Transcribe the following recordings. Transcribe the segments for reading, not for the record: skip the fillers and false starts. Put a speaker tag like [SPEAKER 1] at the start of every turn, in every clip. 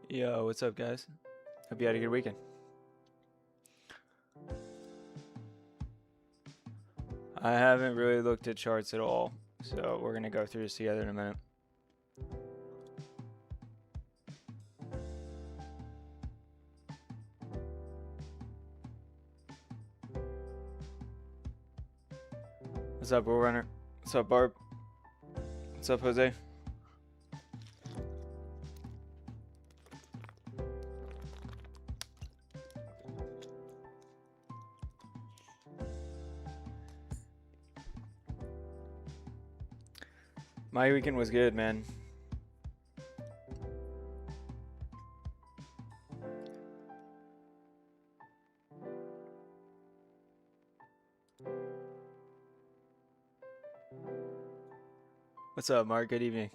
[SPEAKER 1] Yo, what's up, guys? Hope you had a good weekend. I haven't really looked at charts at all, so we're gonna go through this together in a minute. What's up, Bull Runner? What's up, Barb? What's up, Jose? My weekend was good, man. What's up, Mark? Good evening.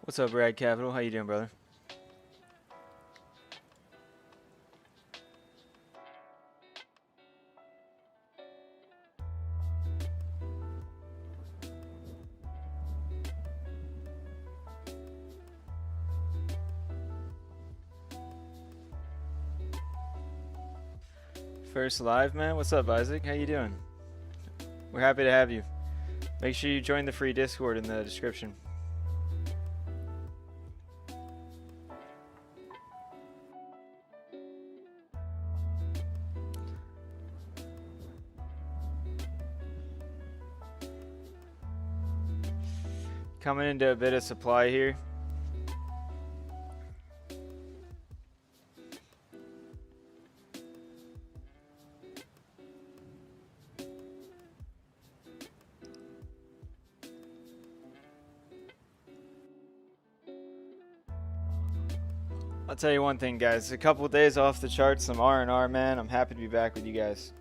[SPEAKER 1] What's up, Brad Capital? How you doing, brother? First live, man. What's up, Isaac? How you doing? We're happy to have you. Make sure you join the free Discord in the description. Coming into a bit of supply here. I'll tell you one thing, guys. A couple days off the charts, some R&R, man. I'm happy to be back with you guys.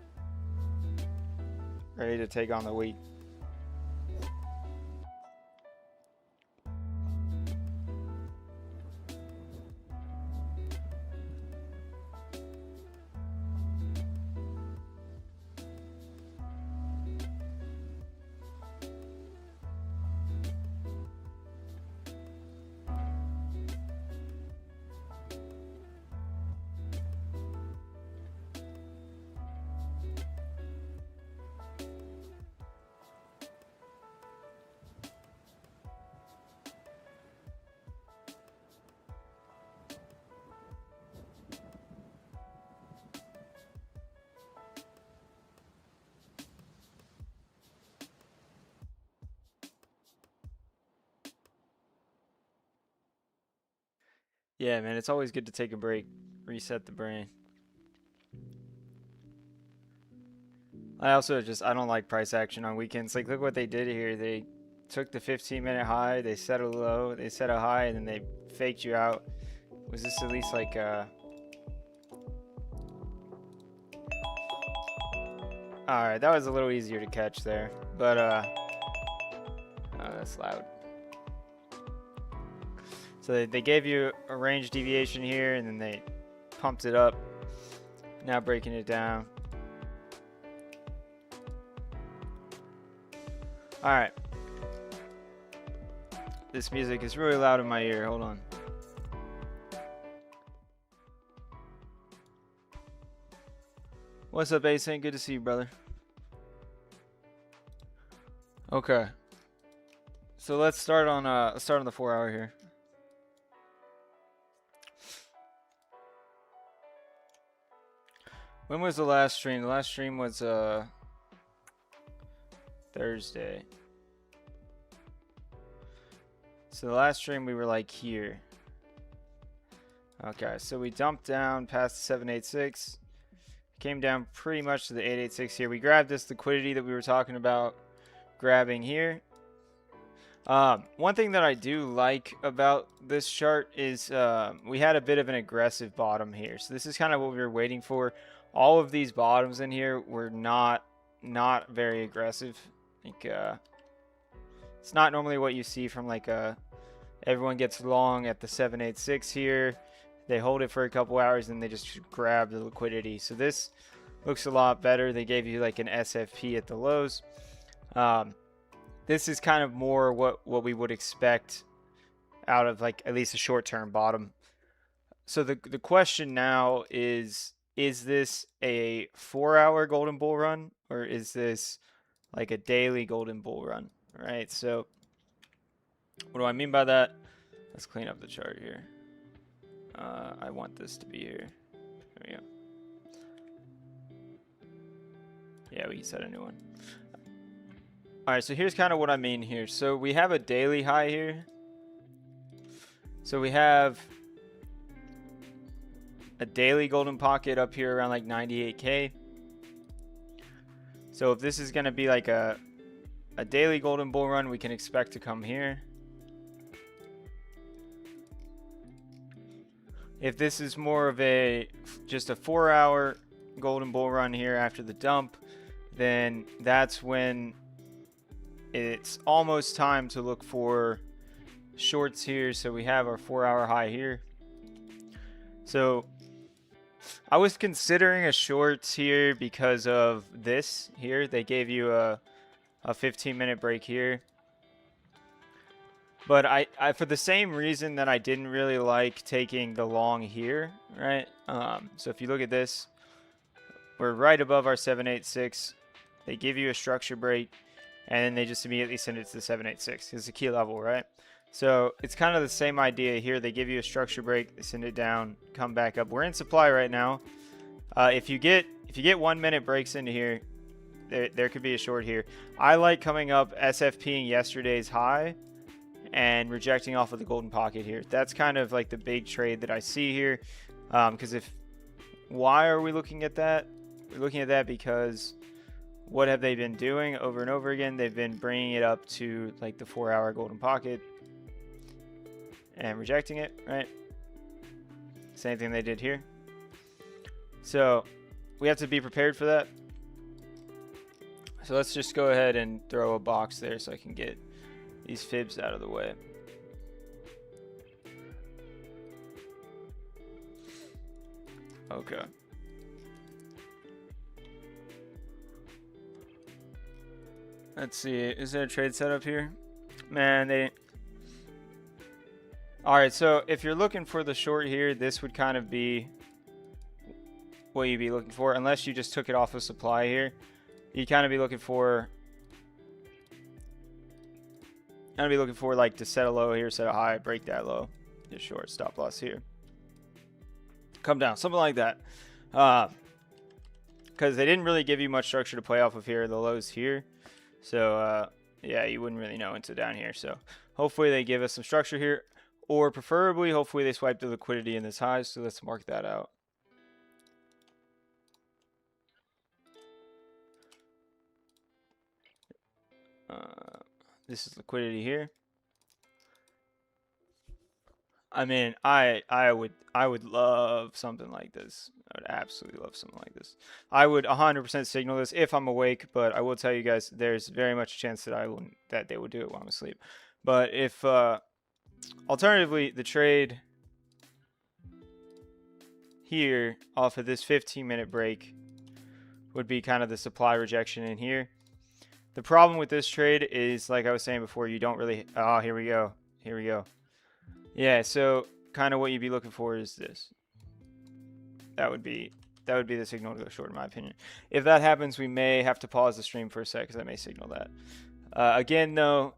[SPEAKER 1] Ready to take on the week. Yeah, man, it's always good to take a break, reset the brain. I don't like price action on weekends. Like, look what they did here. They took the 15-minute high, they set a low, they set a high, and then they faked you out. Was this at least like, Alright, that was a little easier to catch there. But, oh, that's loud. So they gave you a range deviation here, and then they pumped it up. Now breaking it down. Alright. This music is really loud in my ear. Hold on. What's up, Ace? Good to see you, brother. Okay. So let's start on the 4 hour here. When was the last stream? The last stream was Thursday. So the last stream we were like here. Okay, so we dumped down past the 786. Came down pretty much to the 886 here. We grabbed this liquidity that we were talking about grabbing here. One thing that I do like about this chart is we had a bit of an aggressive bottom here. So this is kind of what we were waiting for. All of these bottoms in here were not very aggressive. Like it's not normally what you see from like everyone gets long at the 786 here. They hold it for a couple hours and they just grab the liquidity. So this looks a lot better. They gave you like an SFP at the lows. This is kind of more what we would expect out of like at least a short-term bottom. So the question now is this a 4-hour golden bull run, or is this like a daily golden bull run, right? So what do I mean by that? Let's clean up the chart here. I want this to be here. There we go. Yeah, we can set a new one. All right, so here's kind of what I mean here. So we have a daily high here. So we have a daily golden pocket up here around like 98K. So if this is going to be like a daily golden bull run, we can expect to come here. If this is more of just a 4-hour golden bull run here after the dump, then that's when it's almost time to look for shorts here. So we have our 4-hour high here. So I was considering a shorts here because of this here. They gave you a 15-minute break here. But I for the same reason that I didn't really like taking the long here, right? So if you look at this, we're right above our 786. They give you a structure break, and then they just immediately send it to the 786. It's a key level, right? So it's kind of the same idea here. They give you a structure break, they send it down, come back up. We're in supply right now. If you get 1 minute breaks into here, there could be a short here. I like coming up SFPing yesterday's high and rejecting off of the golden pocket here. That's kind of like the big trade that I see here. Because why are we looking at that? We're looking at that because what have they been doing over and over again? They've been bringing it up to like the 4-hour golden pocket and rejecting it, right? Same thing they did here. So we have to be prepared for that. So let's just go ahead and throw a box there so I can get these fibs out of the way. Okay. Let's see. Is there a trade setup here? Man, Alright, so if you're looking for the short here, this would kind of be what you'd be looking for. Unless you just took it off of supply here. You'd kind of be looking for like to set a low here, set a high, break that low, get short, stop loss here, come down, something like that. Because they didn't really give you much structure to play off of here. The lows here, so yeah, you wouldn't really know until down here. So hopefully they give us some structure here, or preferably, hopefully they swipe the liquidity in this high. So let's mark that out. This is liquidity here. I mean, I would love something like this. I would absolutely love something like this. I would 100% signal this if I'm awake, but I will tell you guys, there's very much a chance that they would do it while I'm asleep. But if alternatively, the trade here off of this 15-minute break would be kind of the supply rejection in here. The problem with this trade is, like I was saying before, you don't really... Oh, here we go. Here we go. Yeah, so kind of what you'd be looking for is this. That would be the signal to go short, in my opinion. If that happens, we may have to pause the stream for a sec, because I may signal that. Again, though,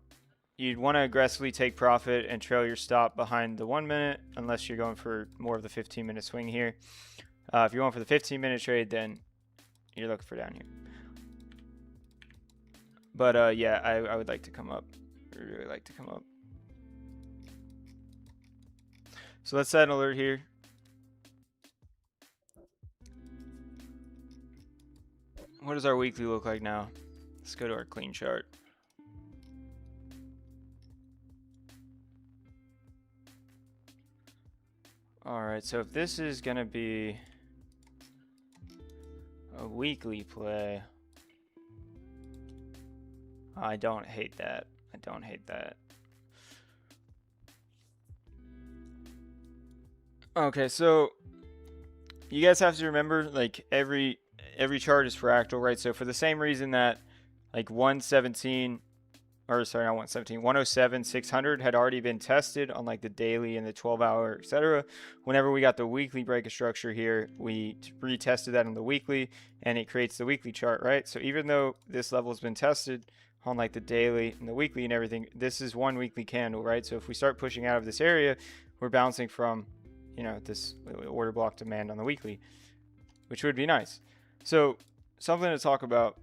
[SPEAKER 1] you'd want to aggressively take profit and trail your stop behind the 1 minute, unless you're going for more of the 15-minute swing here. If you're going for the 15-minute trade, then you're looking for down here. But yeah, I would like to come up. I really like to come up. So let's set an alert here. What does our weekly look like now? Let's go to our clean chart. All right, so if this is gonna be a weekly play, I don't hate that. I don't hate that. Okay, so you guys have to remember, like, every chart is fractal, right? So for the same reason that like 117, or sorry, not 117, 107, 600 had already been tested on like the daily and the 12-hour, etc. Whenever we got the weekly break of structure here, we retested that on the weekly, and it creates the weekly chart, right? So even though this level has been tested on like the daily and the weekly and everything, this is one weekly candle, right? So if we start pushing out of this area, we're bouncing from, you know, this order block demand on the weekly, which would be nice. So something to talk about,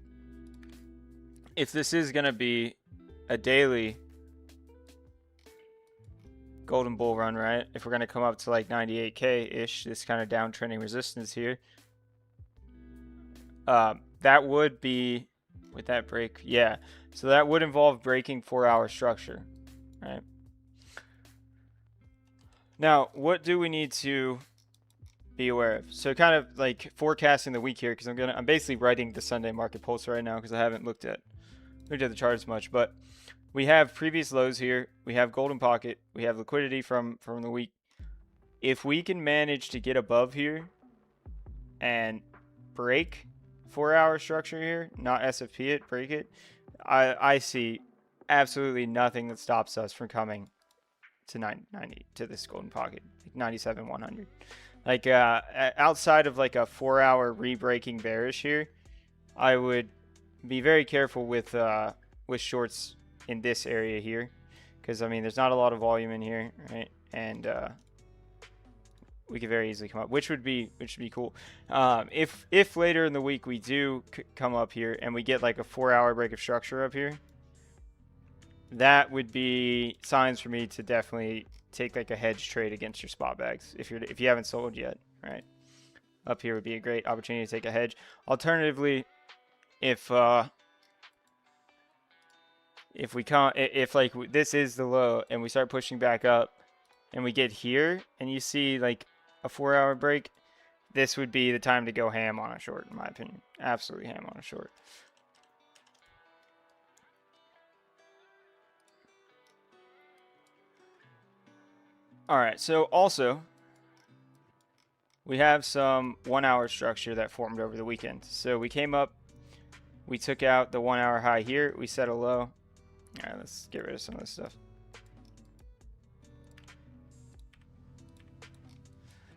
[SPEAKER 1] if this is going to be a daily golden bull run, right? If we're going to come up to like 98K-ish, this kind of downtrending resistance here, that would be, with that break, yeah. So that would involve breaking 4-hour structure, right? Now, what do we need to be aware of? So kind of like forecasting the week here, because I'm basically writing the Sunday market pulse right now because I haven't looked at the charts much, but we have previous lows here. We have golden pocket. We have liquidity from the week. If we can manage to get above here and break 4-hour structure here, not SFP it, break it, I see absolutely nothing that stops us from coming to 90 to this golden pocket, like 97, 100. Like outside of like a 4-hour re-breaking bearish here, I would be very careful with shorts in this area here, because I mean there's not a lot of volume in here, right? And we could very easily come up, which would be cool. If later in the week we do come up here and we get like a 4-hour break of structure up here, that would be signs for me to definitely take like a hedge trade against your spot bags if you haven't sold yet, right? Up here would be a great opportunity to take a hedge. Alternatively, if like this is the low and we start pushing back up and we get here and you see like a 4-hour break, this would be the time to go ham on a short, in my opinion. Absolutely ham on a short. All right, so also we have some 1-hour structure that formed over the weekend. So we came up, we took out the 1-hour high here, we set a low. All right, let's get rid of some of this stuff.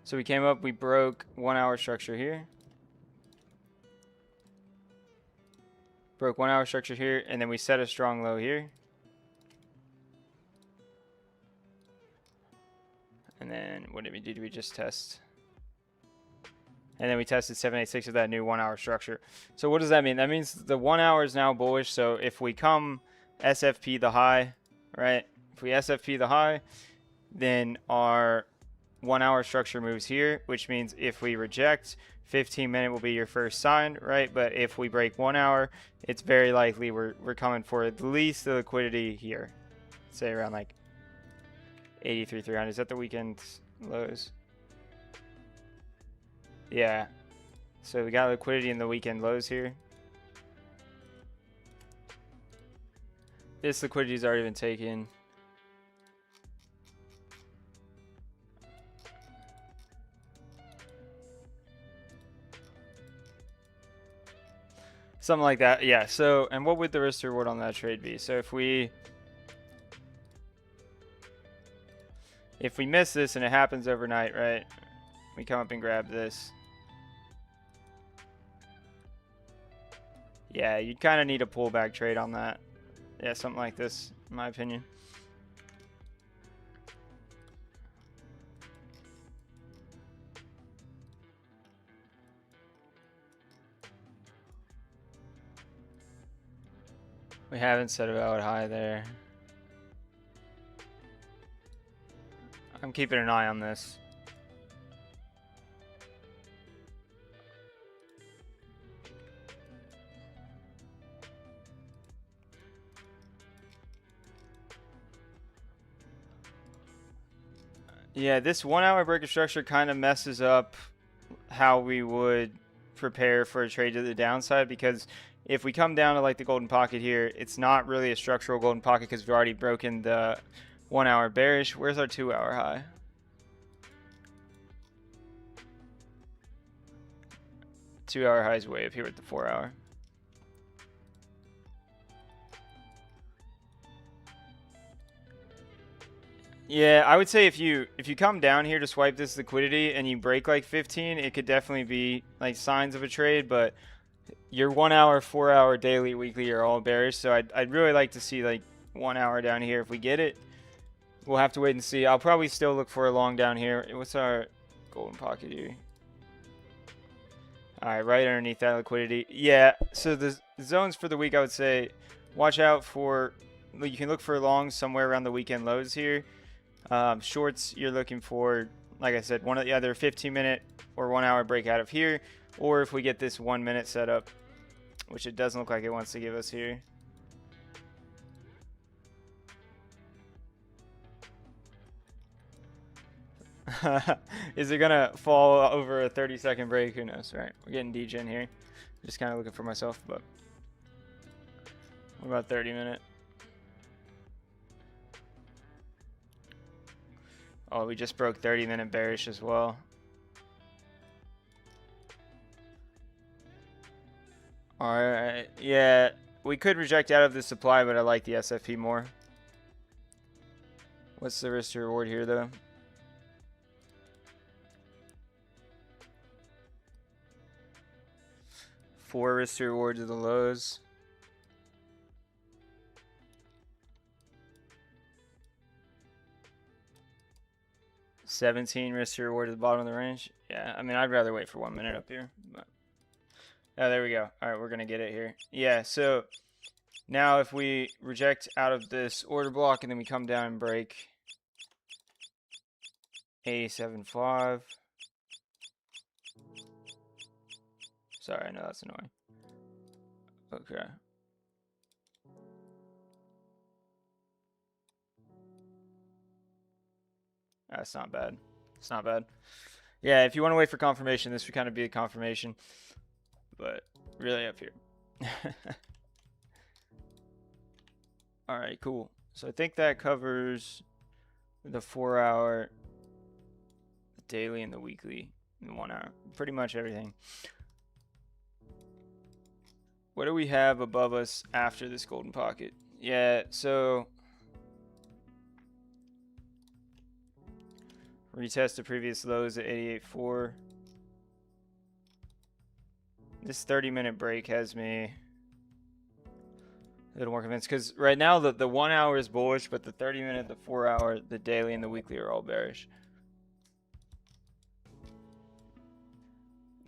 [SPEAKER 1] So we came up, we broke 1-hour structure here. Broke 1-hour structure here, and then we set a strong low here. And then what did we do? Did we just test? And then we tested 786 of that new 1-hour structure. So what does that mean? That means the 1 hour is now bullish. So if we come SFP the high, right? If we SFP the high, then our 1-hour structure moves here, which means if we reject, 15-minute will be your first sign, right? But if we break 1 hour, it's very likely we're coming for at least the liquidity here. Say around like 83,300. Is that the weekend lows? Yeah. So we got liquidity in the weekend lows here. This liquidity has already been taken. Something like that. Yeah. So, and what would the risk to reward on that trade be? So if we miss this and it happens overnight, right? We come up and grab this. Yeah, you'd kind of need a pullback trade on that. Yeah, something like this, in my opinion. We haven't set a valid high there. I'm keeping an eye on this. Yeah, this 1 hour break of structure kind of messes up how we would prepare for a trade to the downside, because if we come down to like the golden pocket here, it's not really a structural golden pocket because we've already broken the 1 hour bearish. Where's our 2 hour high? 2 hour high is way up here with the 4 hour. Yeah, I would say if you come down here to swipe this liquidity and you break like 15, it could definitely be like signs of a trade, but your 1 hour, 4 hour, daily, weekly are all bearish. So I'd really like to see like 1 hour down here. If we get it, we'll have to wait and see. I'll probably still look for a long down here. What's our golden pocket here? All right, right underneath that liquidity. Yeah, so the zones for the week, I would say watch out for, you can look for longs somewhere around the weekend lows here. Shorts, you're looking for, like I said, one of the other 15-minute or 1 hour break out of here, or if we get this 1 minute setup, which it doesn't look like it wants to give us here. Is it gonna fall over a 30-second break? Who knows, right? We're getting degen here. Just kind of looking for myself, but what about 30-minute? Oh, we just broke 30-minute bearish as well. Alright, yeah, we could reject out of the supply, but I like the SFP more. What's the risk to reward here, though? Four risk to reward to the lows. $17 risk to reward to the bottom of the range. Yeah, I mean, I'd rather wait for 1 minute up here. But oh, there we go. All right, we're going to get it here. Yeah, so now if we reject out of this order block and then we come down and break 87.5. Sorry, I know that's annoying. Okay. That's not bad. It's not bad. Yeah, if you want to wait for confirmation, this would kind of be a confirmation. But really up here. All right, cool. So I think that covers the 4 hour, the daily, and the weekly, and the 1 hour. Pretty much everything. What do we have above us after this golden pocket? Yeah, so retest the previous lows at 88.4. This 30-minute break has me a little more convinced, because right now the 1 hour is bullish, but the 30-minute, the 4 hour, the daily, and the weekly are all bearish.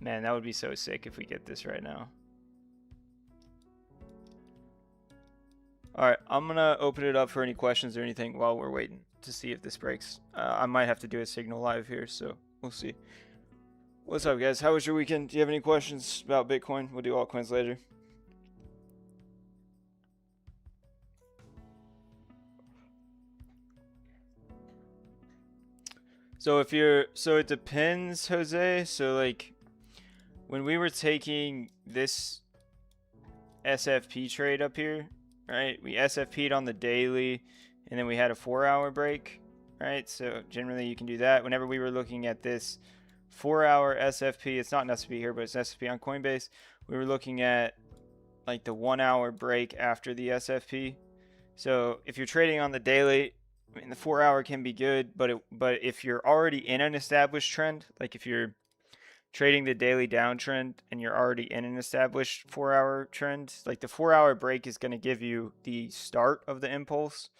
[SPEAKER 1] Man, that would be so sick if we get this right now. All right, I'm going to open it up for any questions or anything while we're waiting to see if this breaks. I might have to do a signal live here, so we'll see. What's up, guys? How was your weekend? Do you have any questions about Bitcoin? We'll do altcoins later. So it depends, Jose. So like when we were taking this SFP trade up here, right? We SFP'd on the daily, and then we had a 4 hour break, right? So generally you can do that. Whenever we were looking at this 4 hour SFP, it's not an SFP here, but it's an SFP on Coinbase. We were looking at like the 1 hour break after the SFP. So if you're trading on the daily, I mean, the 4 hour can be good, but if you're already in an established trend, like if you're trading the daily downtrend and you're already in an established 4 hour trend, like the 4 hour break is going to give you the start of the impulse.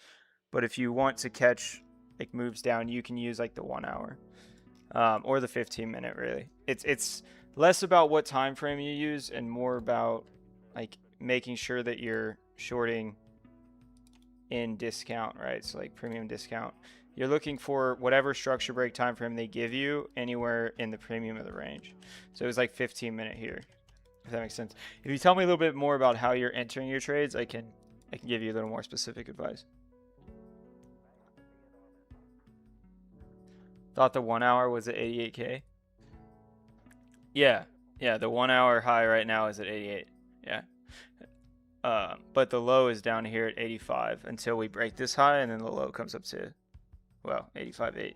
[SPEAKER 1] But if you want to catch like moves down, you can use like the 1 hour or the 15-minute. Really, it's less about what time frame you use and more about like making sure that you're shorting in discount, right? So like premium discount. You're looking for whatever structure break time frame they give you anywhere in the premium of the range. So it was like 15-minute here, if that makes sense. If you tell me a little bit more about how you're entering your trades, I can give you a little more specific advice. Thought the 1 hour was at 88K. Yeah, yeah, the 1 hour high right now is at 88. Yeah. But the low is down here at 85 until we break this high, and then the low comes up to, well, 85.8.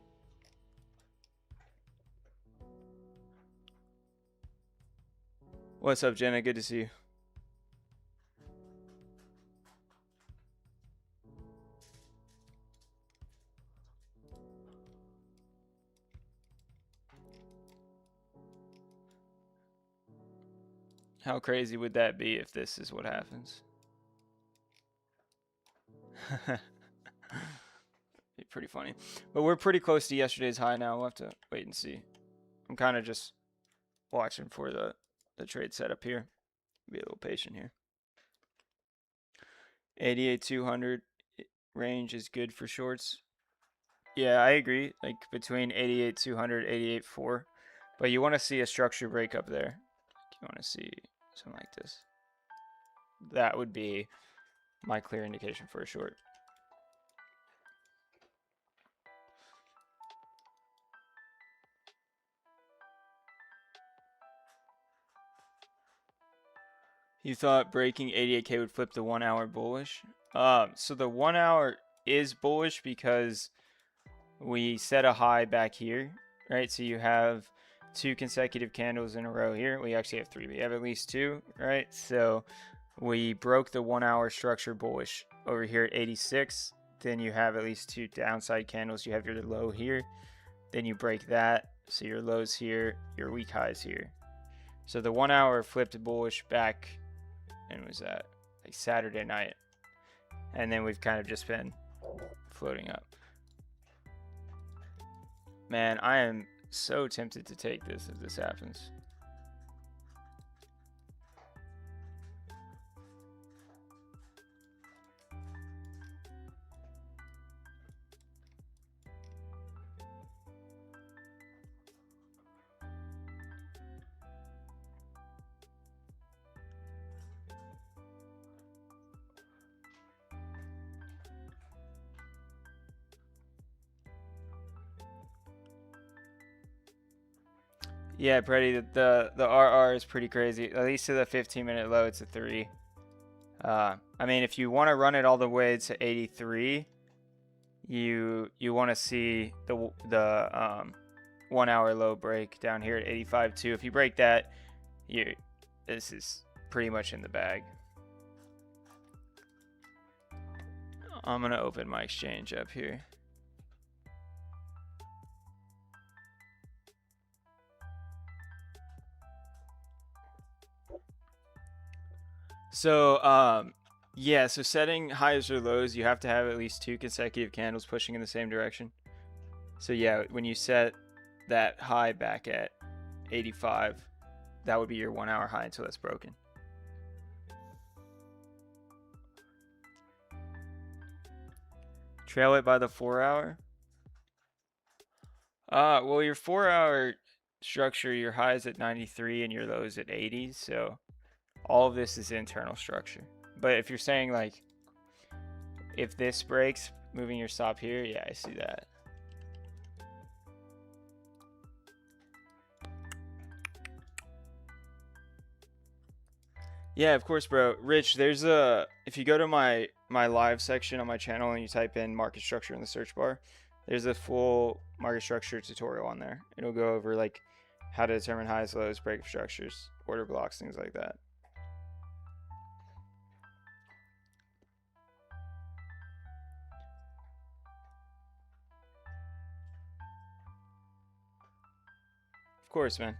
[SPEAKER 1] What's up, Jenna? Good to see you. How crazy would that be if this is what happens? Be pretty funny. But we're pretty close to yesterday's high now. We'll have to wait and see. I'm kind of just watching for the trade setup here. Be a little patient here. 88-200 range is good for shorts. Yeah, I agree. Like between 88-200, 88.4. But you want to see a structure break up there. You want to see something like this. That would be my clear indication for a short. You thought breaking 88K would flip the 1 hour bullish? So the 1 hour is bullish because we set a high back here, right? So you have 2 consecutive candles in a row here. We actually have 3. We have at least 2, right? So we broke the 1 hour structure bullish over here at 86. Then you have at least 2 downside candles. You have your low here. Then you break that. So your lows here, your weak highs here. So the 1 hour flipped bullish back, and was that like Saturday night. And then we've kind of just been floating up. Man, I am so tempted to take this if this happens. Yeah, Pretty, the RR is pretty crazy. At least to the 15-minute low, it's a 3. I mean, if you want to run it all the way to 83, you want to see the 1 hour low break down here at 85.2. If you break that, this is pretty much in the bag. I'm gonna open my exchange up here. So, yeah, so setting highs or lows, you have to have at least 2 consecutive candles pushing in the same direction. So yeah, when you set that high back at 85, that would be your 1 hour high until it's broken. Trail it by the 4 hour? Well, your 4 hour structure, your highs at 93 and your lows at 80, so all of this is internal structure. But if you're saying like, if this breaks, moving your stop here, yeah, I see that. Yeah, of course, bro. Rich, there's if you go to my live section on my channel and you type in market structure in the search bar, there's a full market structure tutorial on there. It'll go over like how to determine highs, lows, breakup structures, order blocks, things like that. Of course, man.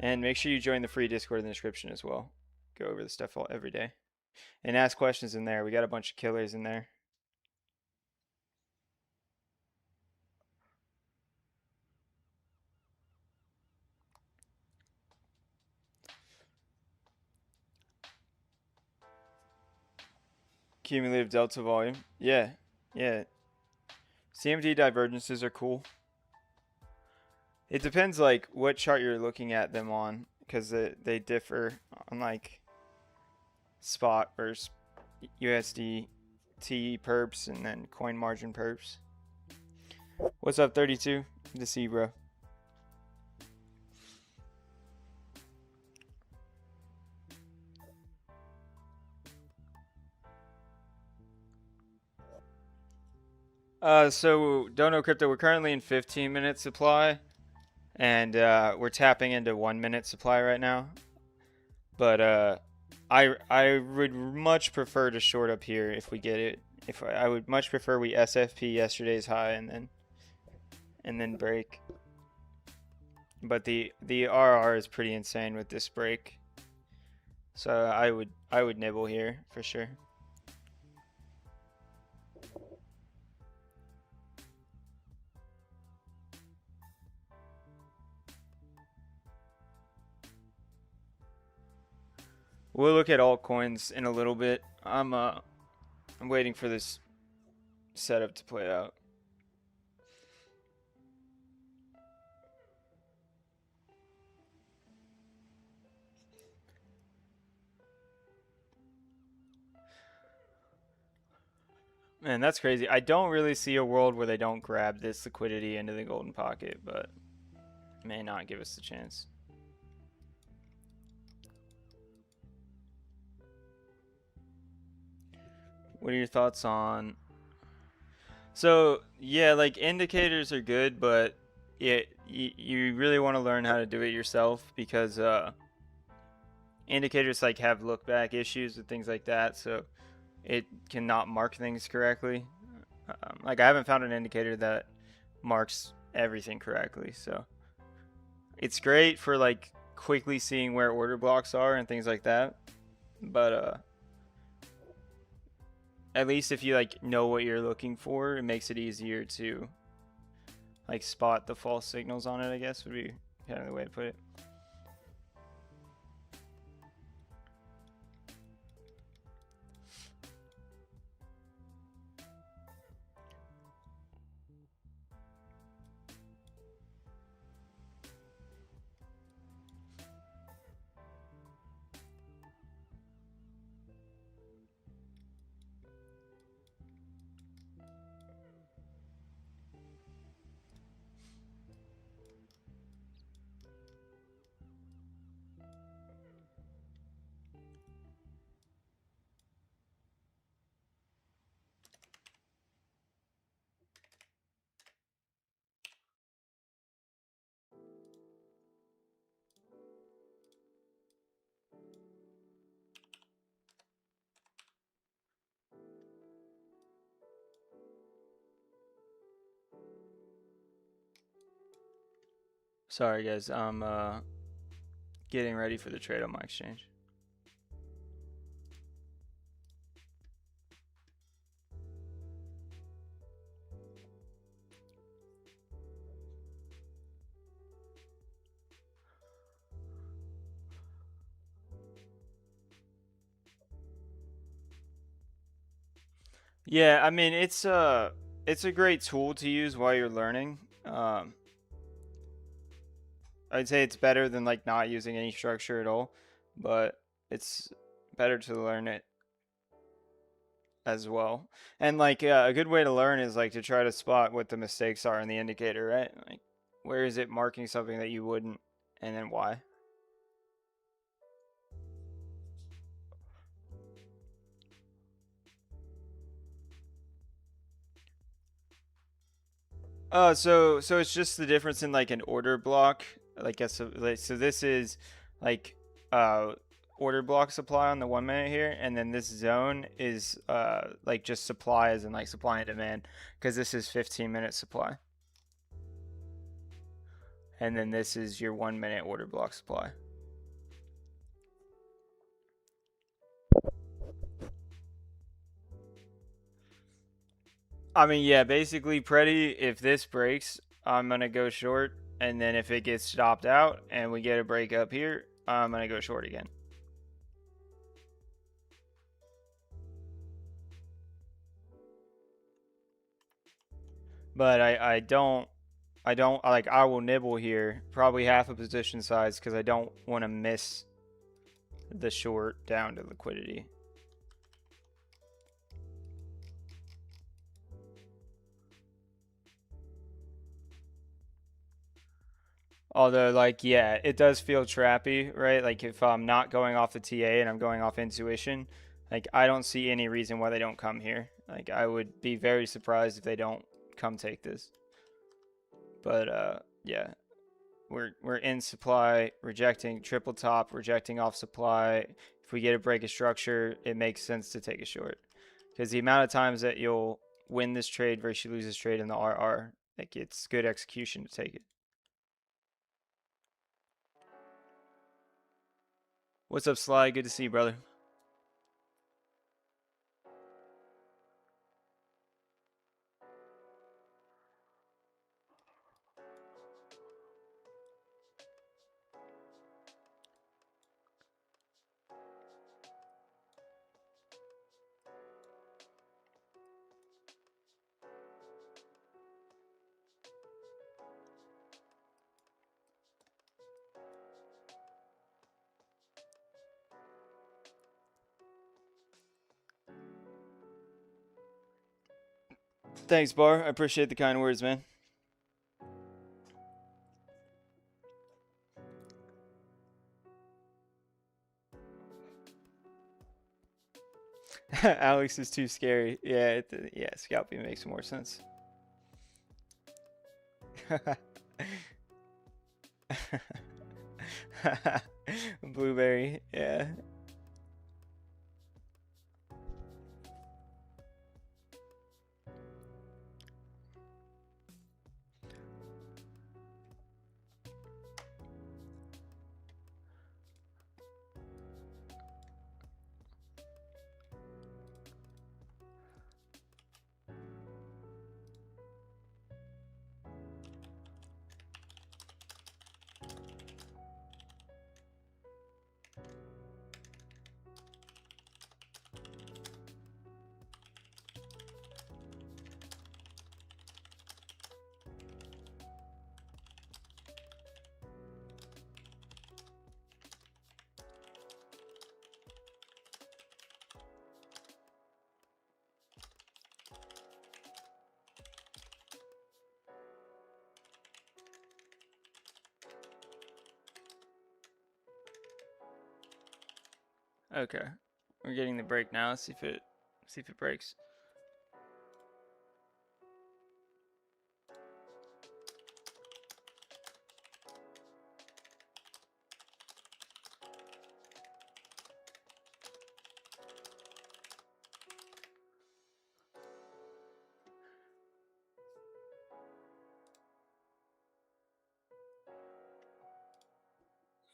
[SPEAKER 1] And make sure you join the free Discord in the description as well. Go over the stuff every day. And ask questions in there. We got a bunch of killers in there. Cumulative delta volume. Yeah. Yeah. CMD divergences are cool. It depends like what chart you're looking at them on, because they differ on like spot versus USDT perps and then coin margin perps. What's up, 32? Good to see you, bro. So Dono Crypto, we're currently in 15-minute supply, and we're tapping into 1 minute supply right now. But I would much prefer to short up here if we get it. If I would much prefer we SFP yesterday's high and then break. But the RR is pretty insane with this break, so I would nibble here for sure. We'll look at altcoins in a little bit. I'm waiting for this setup to play out. Man, that's crazy. I don't really see a world where they don't grab this liquidity into the golden pocket, but may not give us the chance. What are your thoughts on? So yeah, like indicators are good, but you really want to learn how to do it yourself because indicators like have look back issues and things like that, so it cannot mark things correctly. Like I haven't found an indicator that marks everything correctly, so it's great for like quickly seeing where order blocks are and things like that. But at least if you like know what you're looking for, it makes it easier to like spot the false signals on it, I guess would be kind of the way to put it. Sorry guys, I'm getting ready for the trade on my exchange. Yeah, I mean it's a great tool to use while you're learning. I'd say it's better than like not using any structure at all, but it's better to learn it as well. And like a good way to learn is like to try to spot what the mistakes are in the indicator, right? Like where is it marking something that you wouldn't, and then why? So it's just the difference in like an order block. Like so this is like uh order block supply on the 1 minute here, and then this zone is like just supply as in like supply and demand, because this is 15-minute supply, and then this is your 1 minute order block supply. I mean, yeah, basically, Preddy, if this breaks, I'm gonna go short, and then if it gets stopped out and we get a break up here, I'm gonna go short again. But I don't like I will nibble here, probably half a position size, because I don't want to miss the short down to liquidity. Although, like, yeah, it does feel trappy, right? Like, if I'm not going off the TA and I'm going off intuition, like, I don't see any reason why they don't come here. Like, I would be very surprised if they don't come take this. But, yeah, we're in supply, rejecting triple top, rejecting off supply. If we get a break of structure, it makes sense to take a short. Because the amount of times that you'll win this trade versus you lose this trade in the RR, like, it's good execution to take it. What's up, Sly? Good to see you, brother. Thanks, Bar. I appreciate the kind words, man. Alex is too scary. Yeah, yeah, scalping makes more sense. Blueberry, yeah. Okay, we're getting the break now. Let's see if it breaks.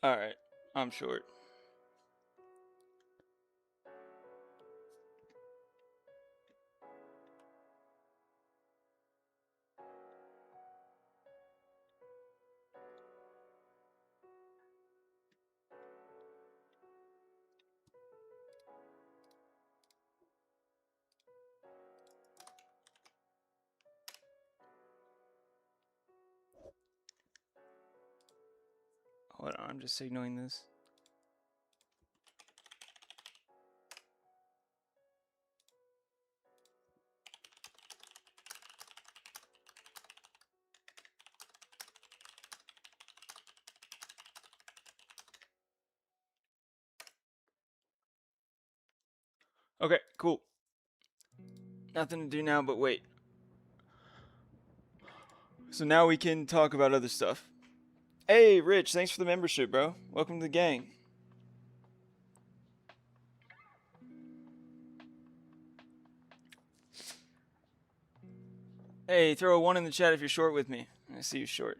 [SPEAKER 1] All right, I'm short. Hold on, I'm just signaling this. Okay, cool. Nothing to do now but wait. So now we can talk about other stuff. Hey, Rich, thanks for the membership, bro. Welcome to the gang. Hey, throw a 1 in the chat if you're short with me. I see you short.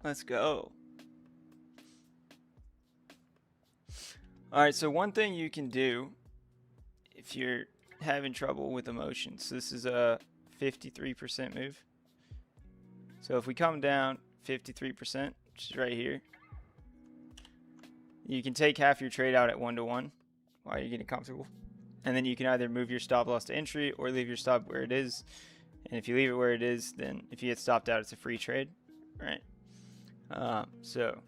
[SPEAKER 1] Let's go. All right, so one thing you can do if you're having trouble with emotions, this is a 53% move. So if we come down 53%, which is right here, you can take half your trade out at 1-to-1 while you're getting comfortable. And then you can either move your stop loss to entry or leave your stop where it is. And if you leave it where it is, then if you get stopped out, it's a free trade. right? So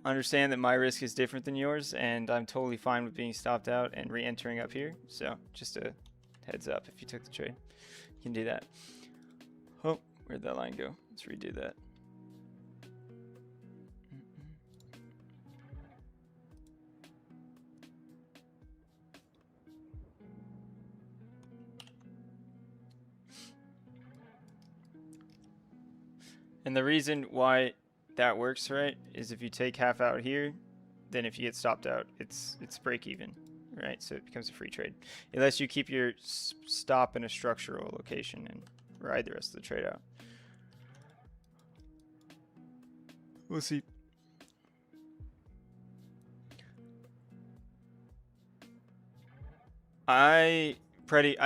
[SPEAKER 1] understand that my risk is different than yours, and I'm totally fine with being stopped out and re-entering up here. So just a heads up, if you took the trade, you can do that. Oh, where'd that line go? Let's redo that. And the reason why that works, right, is if you take half out here, then if you get stopped out, it's break even, right? So it becomes a free trade, unless you keep your stop in a structural location and ride the rest of the trade out. We'll see. I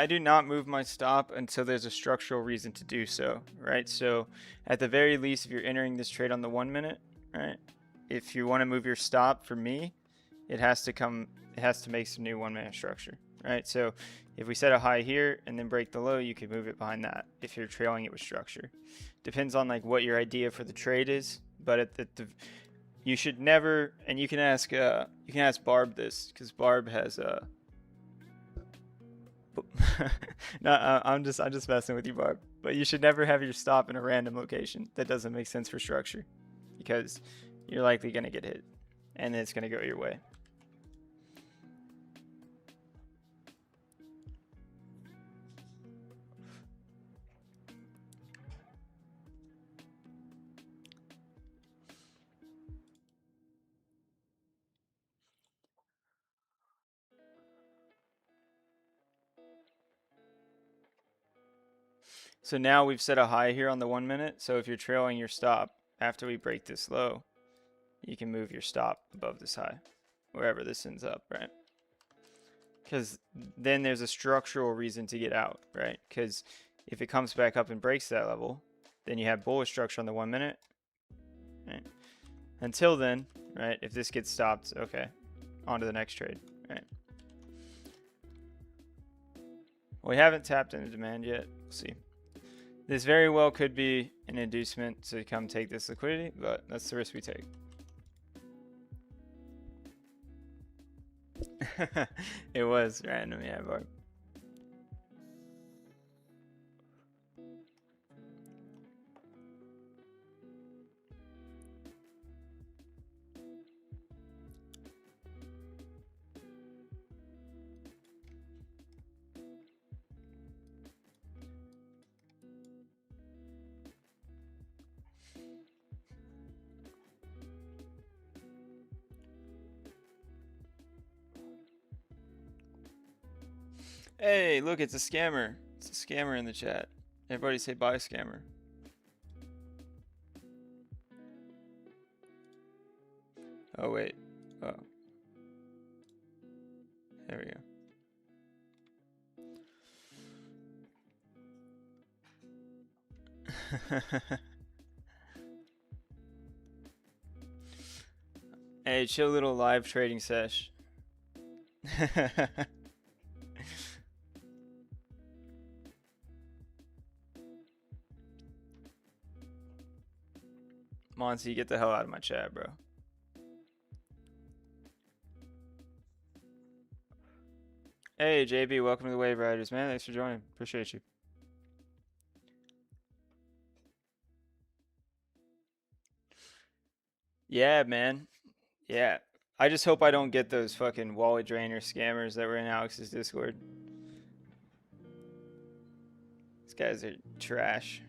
[SPEAKER 1] do not move my stop until there's a structural reason to do so, right? So at the very least, if you're entering this trade on the 1 minute, right, if you want to move your stop, for me, it has to make some new 1 minute structure, right? So if we set a high here and then break the low, you can move it behind that if you're trailing it with structure. Depends on like what your idea for the trade is, but you should never, and you can ask Barb this, because Barb has no, I'm just messing with you, Barb. But you should never have your stop in a random location that doesn't make sense for structure, because you're likely gonna get hit, and then it's gonna go your way. So now we've set a high here on the 1 minute. So if you're trailing your stop after we break this low, you can move your stop above this high, wherever this ends up, right? Because then there's a structural reason to get out, right? Because if it comes back up and breaks that level, then you have bullish structure on the 1 minute, right? Until then, right, if this gets stopped, okay, on to the next trade, right? We haven't tapped into demand yet. We'll see. This very well could be an inducement to come take this liquidity, but that's the risk we take. It was random, yeah, Barb. Hey, look, it's a scammer. It's a scammer in the chat. Everybody say bye, scammer. Oh, wait. Oh. There we go. Hey, chill little live trading sesh. Monty, get the hell out of my chat, bro. Hey, JB, welcome to the Wave Riders, man. Thanks for joining. Appreciate you. Yeah, man. Yeah. I just hope I don't get those fucking wallet drainer scammers that were in Alex's Discord. These guys are trash.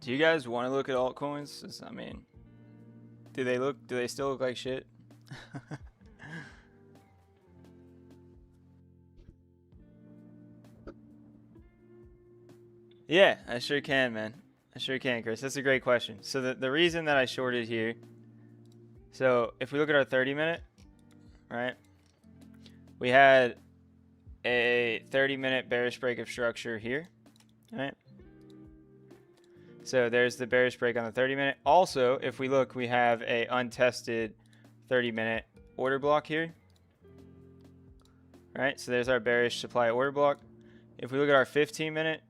[SPEAKER 1] Do you guys want to look at altcoins? I mean, do they still look like shit? Yeah, I sure can, man. I sure can, Chris. That's a great question. So the reason that I shorted here So if we look at our 30-minute, right, we had a 30-minute bearish break of structure here, right? So there's the bearish break on the 30-minute. Also, if we look, we have a untested 30-minute order block here, right? So there's our bearish supply order block. If we look at our 15-minute,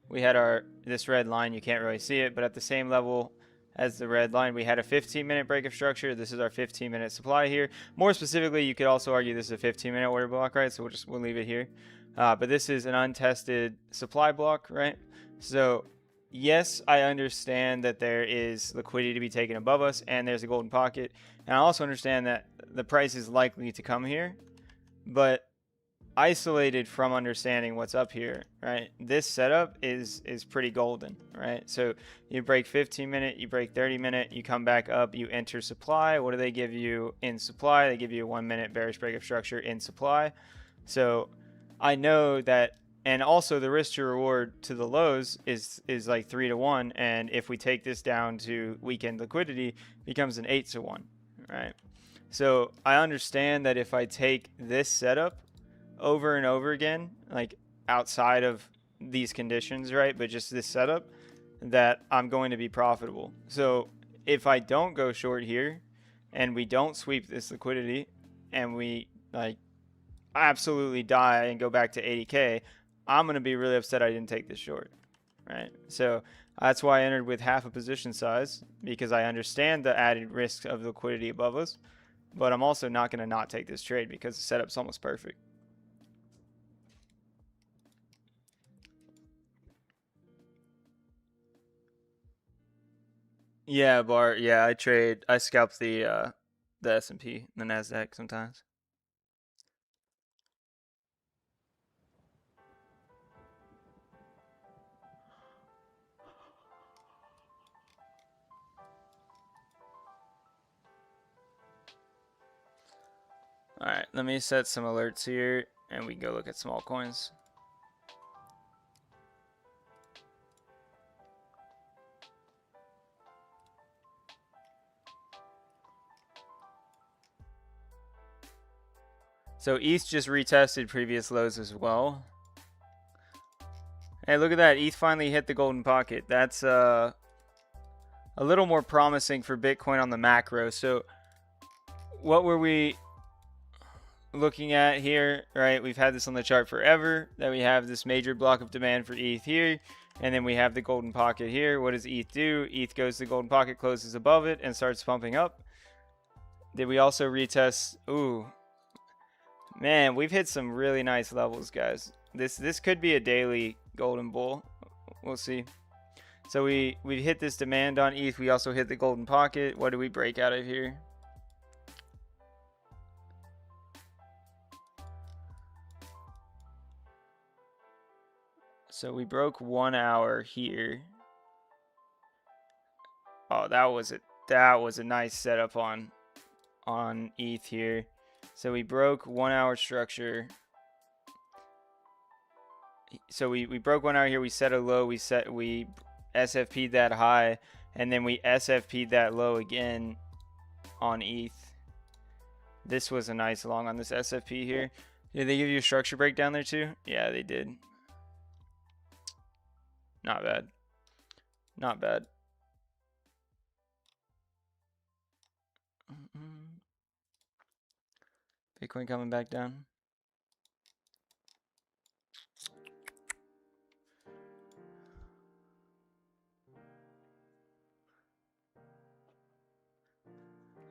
[SPEAKER 1] we had this red line. You can't really see it, but at the same level as the red line, we had a 15-minute break of structure. This is our 15-minute supply here. More specifically, you could also argue this is a 15-minute order block, right? So we'll leave it here. But this is an untested supply block, right? So yes, I understand that there is liquidity to be taken above us, and there's a golden pocket, and I also understand that the price is likely to come here, but isolated from understanding what's up here, right? This setup is pretty golden, right? So you break 15-minute, you break 30-minute, you come back up, you enter supply. What do they give you in supply? They give you a 1-minute bearish break of structure in supply. So I know that, and also the risk to reward to the lows is like 3 to 1, and if we take this down to weekend liquidity, it becomes an 8 to 1, right? So I understand that if I take this setup over and over again, like outside of these conditions, right, but just this setup, that I'm going to be profitable. So if I don't go short here and we don't sweep this liquidity and we like absolutely die and go back to 80K, I'm going to be really upset I didn't take this short, right? So that's why I entered with half a position size, because I understand the added risk of liquidity above us, but I'm also not going to not take this trade because the setup's almost perfect. Yeah, Bart. Yeah, I scalp the S&P, the Nasdaq sometimes. All right, let me set some alerts here, and we can go look at small coins. So ETH just retested previous lows as well. Hey, look at that. ETH finally hit the golden pocket. That's a little more promising for Bitcoin on the macro. So what were we looking at here, right? We've had this on the chart forever, that we have this major block of demand for ETH here, and then we have the golden pocket here. What does ETH do? ETH goes to the golden pocket, closes above it, and starts pumping up. Did we also retest? Ooh, man, we've hit some really nice levels, guys. This could be a daily golden bull. We'll see. So we hit this demand on ETH. We also hit the golden pocket. What do we break out of here? So we broke 1 hour here. Oh, that was a nice setup on ETH here. So we broke 1 hour structure. So we broke 1 hour here. We set a low. We SFP'd that high, and then we SFP'd that low again on ETH. This was a nice long on this SFP here. Did they give you a structure breakdown there too? Yeah, they did. Not bad. Not bad. Bitcoin coming back down.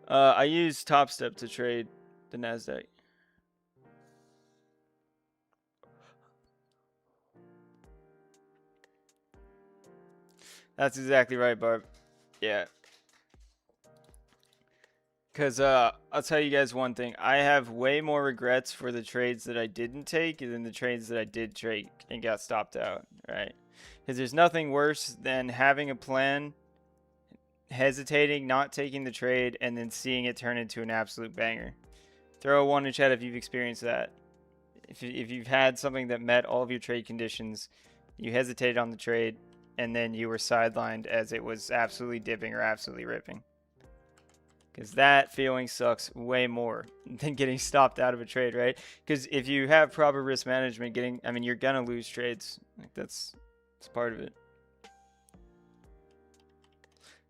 [SPEAKER 1] I use Top Step to trade the Nasdaq. That's exactly right, Barb. Yeah. Because I'll tell you guys one thing. I have way more regrets for the trades that I didn't take than the trades that I did trade and got stopped out, right? Because there's nothing worse than having a plan, hesitating, not taking the trade, and then seeing it turn into an absolute banger. Throw a 1 in chat if you've experienced that. If you've had something that met all of your trade conditions, you hesitated on the trade, and then you were sidelined as it was absolutely dipping or absolutely ripping. Because that feeling sucks way more than getting stopped out of a trade, right? Because if you have proper risk management, I mean, you're gonna lose trades. Like that's part of it.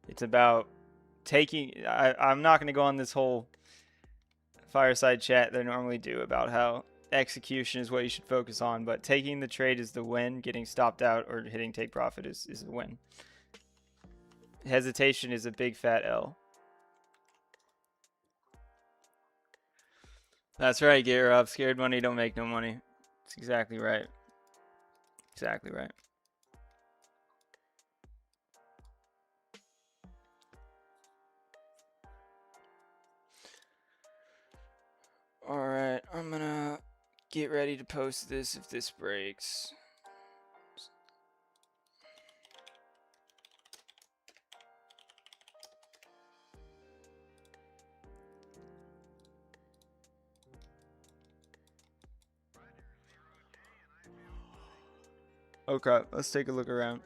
[SPEAKER 1] It's about taking. I'm not gonna go on this whole fireside chat that I normally do about how execution is what you should focus on, but taking the trade is the win. Getting stopped out or hitting take profit is the win. Hesitation is a big fat L. That's right, get Rob. Scared money don't make no money. That's exactly right. Exactly right. Alright, I'm gonna get ready to post this if this breaks. Okay, let's take a look around.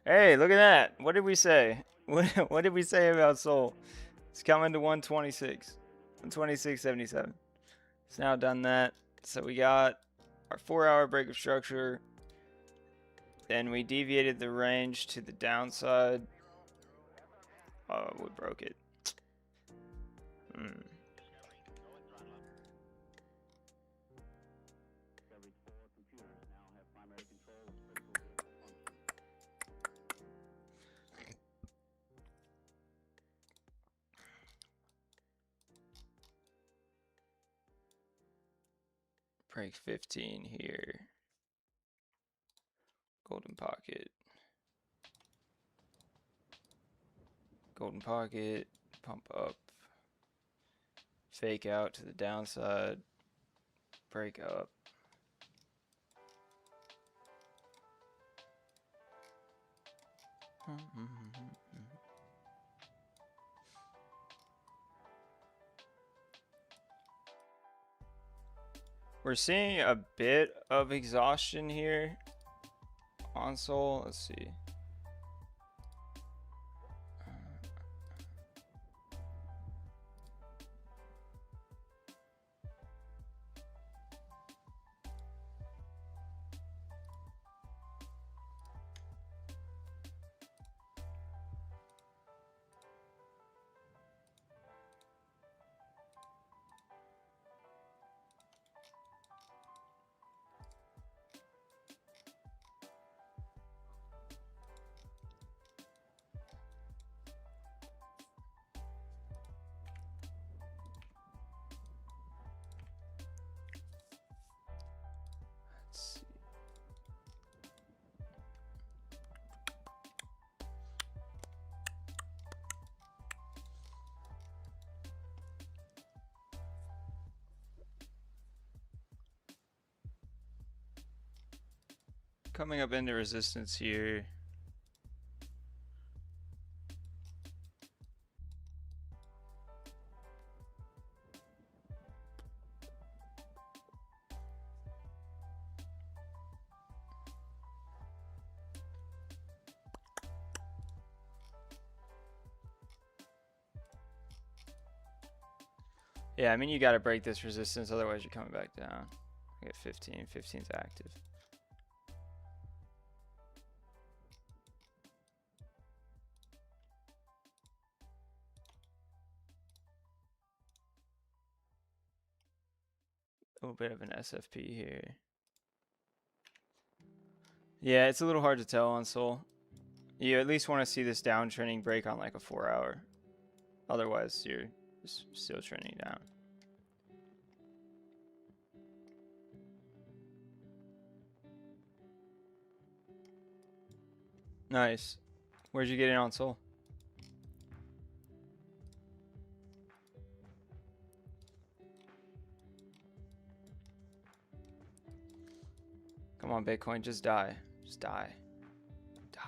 [SPEAKER 1] Hey, look at that. What did we say? What did we say about Sol? It's coming to 126. 126.77. It's now done that. So we got our 4-hour break of structure. Then we deviated the range to the downside. Oh, we broke it. Break 15 here. Golden pocket. Golden pocket. Pump up. Fake out to the downside. Break up. We're seeing a bit of exhaustion here on Sol. Let's see. Coming up into resistance here. Yeah, I mean, you got to break this resistance, otherwise you're coming back down. I get 15. 15's active. A little bit of an SFP here. Yeah, it's a little hard to tell on Sol. You at least want to see this downtrending break on like a 4-hour. Otherwise, you're just still trending down. Nice. Where'd you get in on Sol? Come on, Bitcoin, just die. Just die. Die.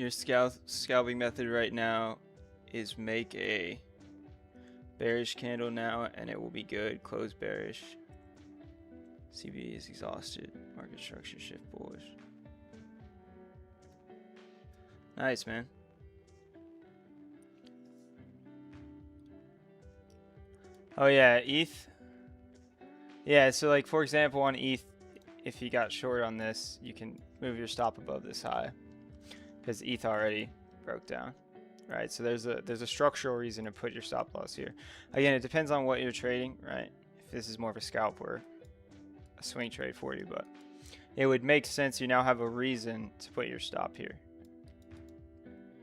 [SPEAKER 1] your scalping method right now is make a bearish candle now, and it will be good. Close bearish. CB is exhausted. Market structure shift bullish. Nice, man. Oh yeah, ETH. Yeah, so like for example on ETH, if you got short on this, you can move your stop above this high because ETH already broke down, right? So there's a structural reason to put your stop loss here. Again, it depends on what you're trading, right? If this is more of a scalp or a swing trade for you, but it would make sense. You now have a reason to put your stop here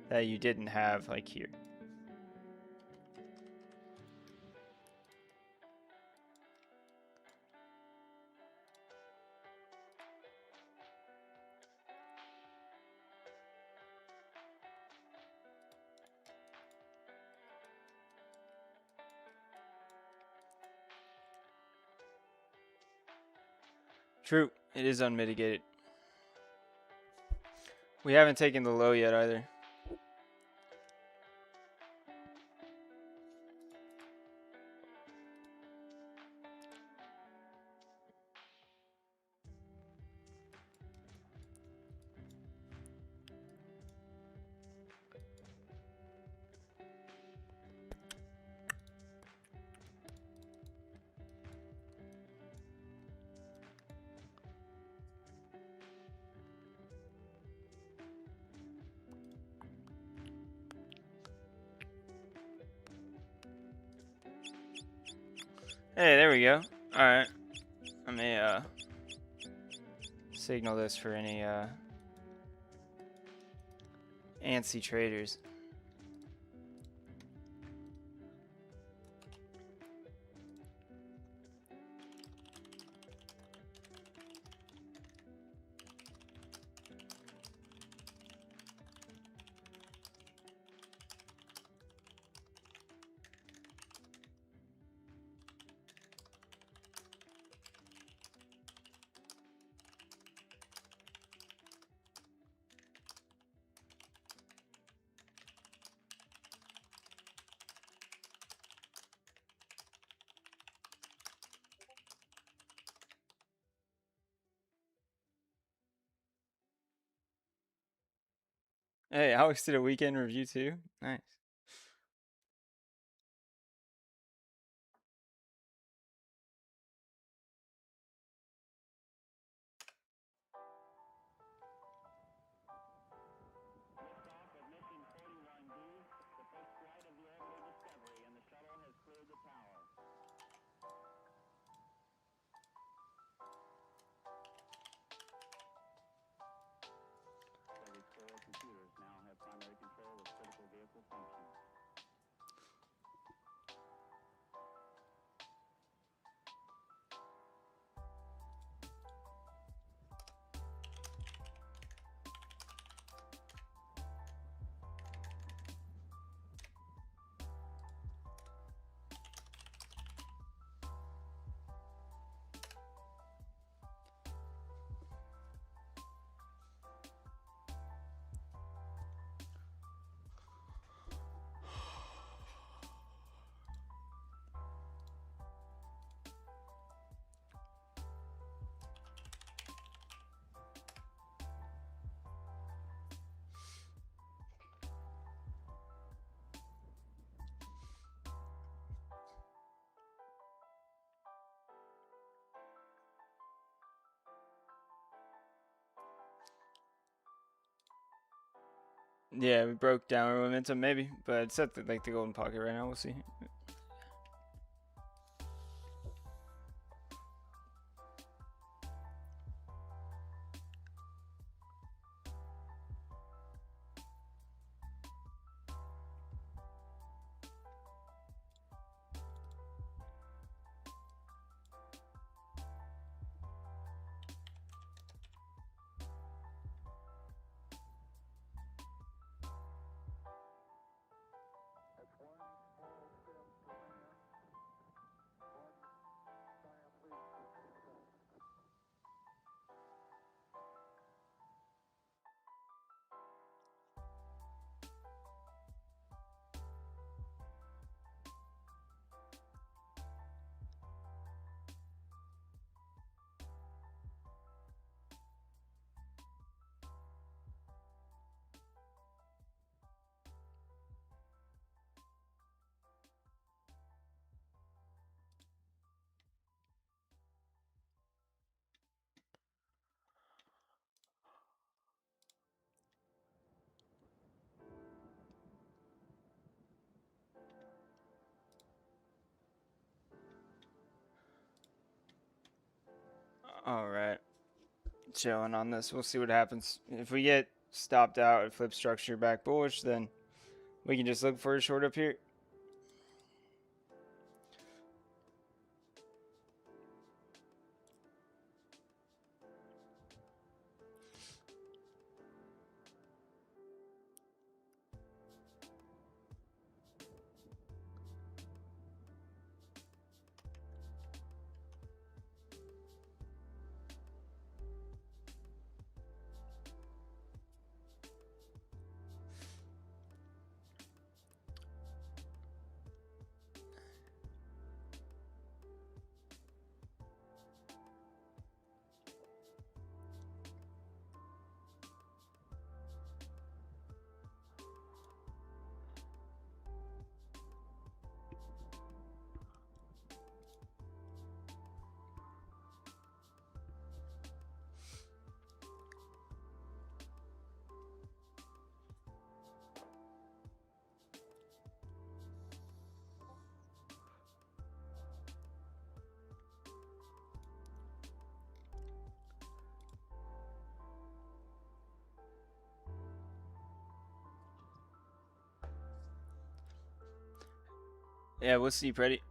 [SPEAKER 1] that you didn't have like here. True, it is unmitigated. We haven't taken the low yet either. Hey, there we go. All right, let me signal this for any antsy traders. Hey, Alex did a weekend review too. Nice. Yeah, we broke down momentum maybe, but it's at like the golden pocket right now. We'll see. All right, chilling on this. We'll see what happens. If we get stopped out at flip structure back bullish, then we can just look for a short up here. Yeah, we'll see, Pretty.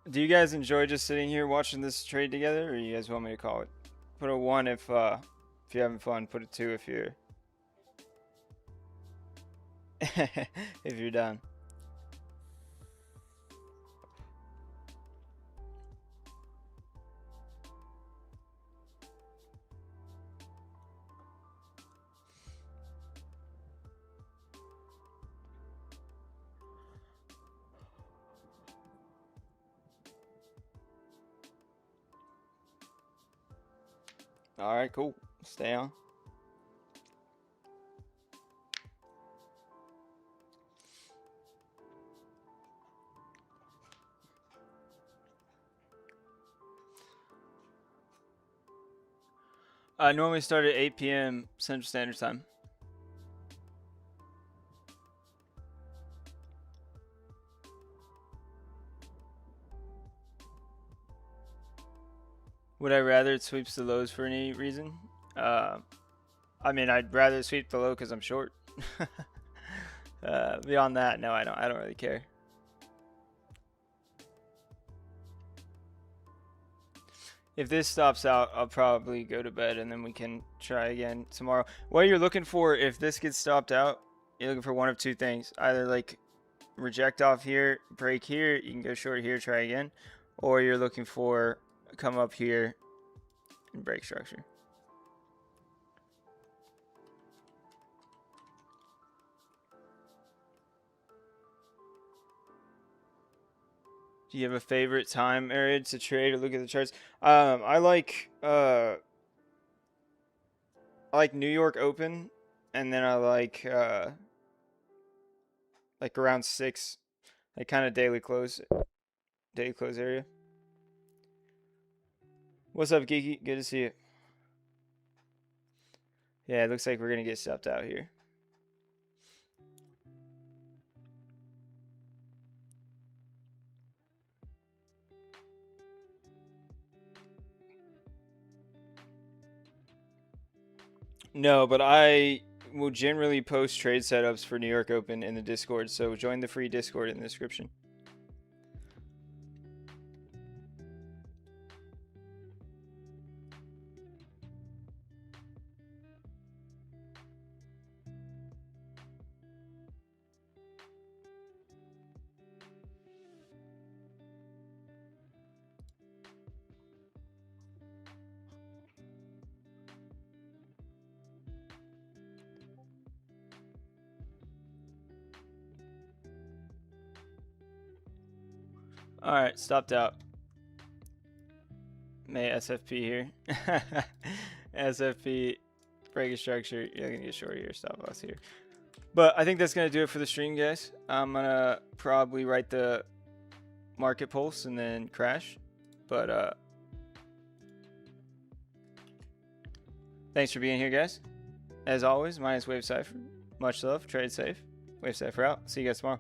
[SPEAKER 1] Do you guys enjoy just sitting here watching this trade together, or you guys want me to call it? Put a 1 if you're having fun. Put a 2 if you're if you're done. All right, cool. Stay on. I normally start at 8 p.m. Central Standard Time. Would I rather it sweeps the lows for any reason? I mean, I'd rather sweep the low because I'm short. Beyond that, no, I don't really care. If this stops out, I'll probably go to bed and then we can try again tomorrow. What you're looking for, if this gets stopped out, you're looking for one of two things. Either like reject off here, break here, you can go short here, try again. Or you're looking for come up here and break structure. Do you have a favorite time area to trade or look at the charts? I like New York Open, and then I like around 6, like kind of daily close area. What's up, Geeky? Good to see you. Yeah, it looks like we're gonna get stopped out here. No, but I will generally post trade setups for New York Open in the Discord, so join the free Discord in the description. Alright, stopped out. May SFP here. SFP, break a structure. You're gonna get short here, stop loss here. But I think that's gonna do it for the stream, guys. I'm gonna probably write the market pulse and then crash. But thanks for being here, guys. As always, my name is Wave Cipher. Much love. Trade safe. Wave Cipher out. See you guys tomorrow.